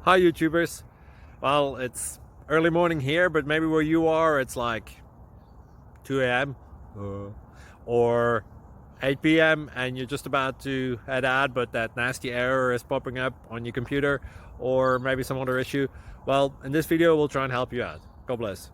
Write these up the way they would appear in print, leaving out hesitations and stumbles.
Hi YouTubers. Well, it's early morning here, but maybe where you are it's like 2 a.m. or 8 p.m. and you're just about to head out, but that nasty error is popping up on your computer, or maybe some other issue. Well, in this video we'll try and help you out. God bless.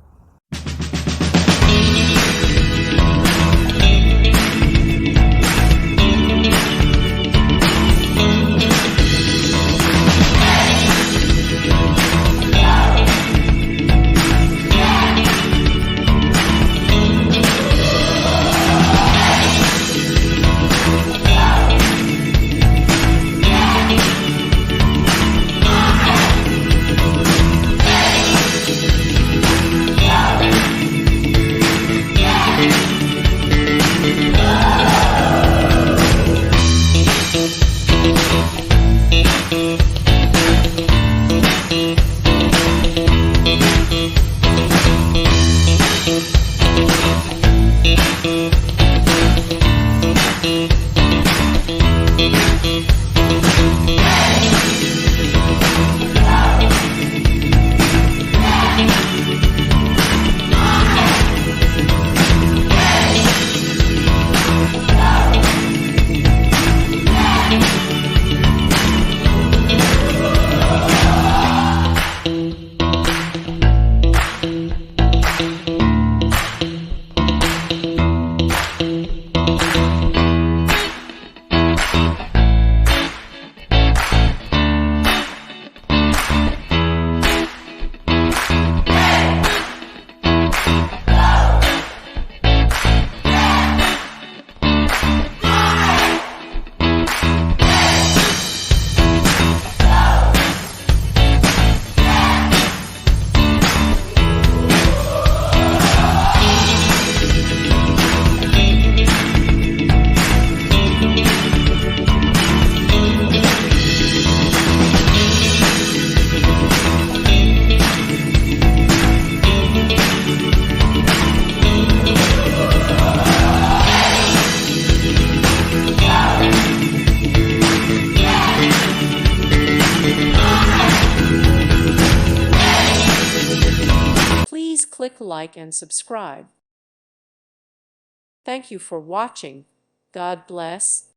Please click like and subscribe. Thank you for watching. God bless.